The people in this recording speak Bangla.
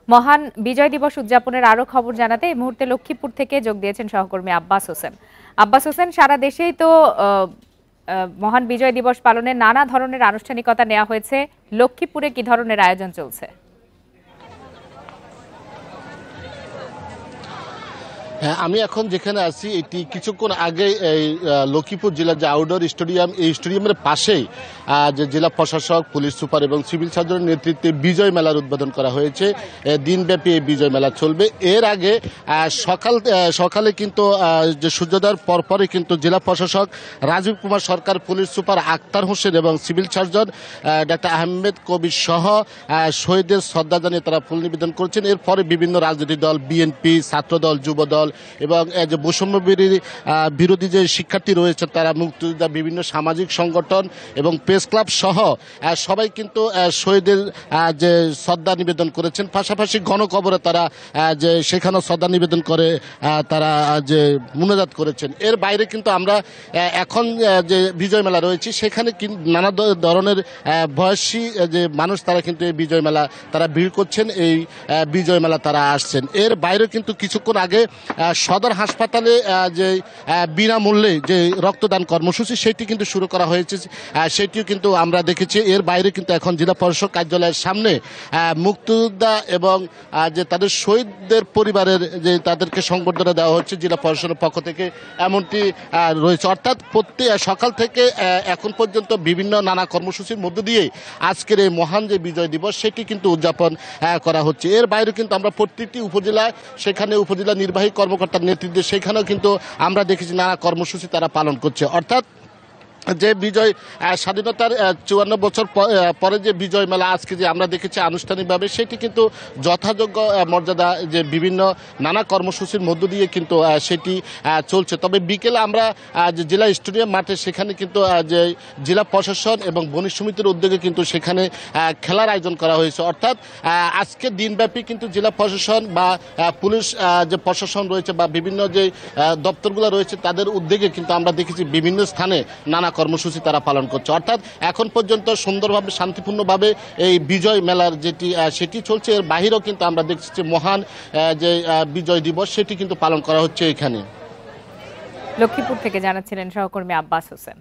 মহান বিজয় দিবস উদযাপনের আরো খবর জানাতে এই মুহূর্তে লক্ষ্মীপুর থেকে যোগ দিয়েছেন সহকর্মী আব্বাস হোসেন। আব্বাস হোসেন, সারা দেশেই তো মহান বিজয় দিবস পালনে নানা ধরনের আনুষ্ঠানিকতা নেওয়া হয়েছে। লক্ষ্মীপুরে কি ধরনের আয়োজন চলছে? হ্যাঁ, আমি এখন যেখানে আছি এটি কিছুক্ষণ আগে এই লক্ষ্মীপুর জেলার যে আউটডোর স্টেডিয়াম, এই স্টেডিয়ামের পাশেই যে জেলা প্রশাসক, পুলিশ সুপার এবং সিভিল সার্জনের নেতৃত্বে বিজয় মেলার উদ্বোধন করা হয়েছে। দিনব্যাপী এই বিজয় মেলা চলবে। এর আগে সকালে কিন্তু যে সূর্যোদয়ের পরপরই কিন্তু জেলা প্রশাসক রাজীব কুমার সরকার, পুলিশ সুপার আক্তার হোসেন এবং সিভিল সার্জন ডাক্তার আহমেদ কবির সহ শহীদদের শ্রদ্ধা জানিয়ে তারা ফুল নিবেদন করেছেন। এরপরে বিভিন্ন রাজনৈতিক দল, বিএনপি, ছাত্রদল, যুবদল এবং যে বৈষম্য বিরোধী যে শিক্ষার্থী রয়েছে তারা, মুক্তিযোদ্ধা, বিভিন্ন সামাজিক সংগঠন এবং প্রেস ক্লাব সহ সবাই কিন্তু শহীদের যে শ্রদ্ধা নিবেদন করেছেন। পাশাপাশি গণকবরে তারা যে সেখানেও শ্রদ্ধা নিবেদন করে তারা যে মুনাজাত করেছেন। এর বাইরে কিন্তু আমরা এখন যে বিজয় মেলা রয়েছে সেখানে নানা ধরনের বয়সী যে মানুষ তারা কিন্তু এই বিজয় মেলা তারা ভিড় করছেন, এই বিজয় মেলা তারা আসছেন। এর বাইরেও কিন্তু কিছুক্ষণ আগে সদর হাসপাতালে যে বিনামূল্যে যে রক্তদান কর্মসূচি সেটি কিন্তু শুরু করা হয়েছে, সেটিও কিন্তু আমরা দেখেছি। এর বাইরে কিন্তু এখন জেলা প্রশাসক কার্যালয়ের সামনে মুক্তিযোদ্ধা এবং যে তাদের শহীদদের পরিবারের যে তাদেরকে সংবর্ধনা দেওয়া হচ্ছে জেলা প্রশাসনের পক্ষ থেকে, এমনটি রয়েছে। অর্থাৎ প্রত্যেক সকাল থেকে এখন পর্যন্ত বিভিন্ন নানা কর্মসূচির মধ্য দিয়ে আজকের এই মহান যে বিজয় দিবস সেটি কিন্তু উদযাপন করা হচ্ছে। এর বাইরে কিন্তু আমরা প্রত্যেকটি উপজেলায় সেখানে উপজেলা নির্বাহী কর্মকর্তার নেতৃত্বে সেখানেও কিন্তু আমরা দেখেছি নানা কর্মসূচি তারা পালন করছে। অর্থাৎ যে বিজয় স্বাধীনতার ৫৪ বছর পরে যে বিজয় মেলা আজকে যে আমরা দেখেছি আনুষ্ঠানিকভাবে, সেটি কিন্তু যথাযোগ্য মর্যাদা যে বিভিন্ন নানা কর্মসূচির মধ্য দিয়ে কিন্তু সেটি চলছে। তবে বিকেলে আমরা যে জেলা স্টেডিয়াম মাঠে সেখানে কিন্তু যে জেলা প্রশাসন এবং বণিক সমিতির উদ্যোগে কিন্তু সেখানে খেলার আয়োজন করা হয়েছে। অর্থাৎ আজকে দিনব্যাপী কিন্তু জেলা প্রশাসন বা পুলিশ যে প্রশাসন রয়েছে বা বিভিন্ন যে দপ্তরগুলো রয়েছে তাদের উদ্যোগে কিন্তু আমরা দেখেছি বিভিন্ন স্থানে নানা কর্মসূচি তারা পালন করছে। অর্থাৎ এখন পর্যন্ত সুন্দরভাবে শান্তিপূর্ণভাবে এই বিজয় মেলার যেটি সেটি চলছে। এর বাহিরেও কিন্তু আমরা দেখছি যে মহান যে বিজয় দিবস সেটি কিন্তু পালন করা হচ্ছে এখানে। লক্ষ্মীপুর থেকে জানাচ্ছিলেন সহকর্মী আব্বাস হোসেন।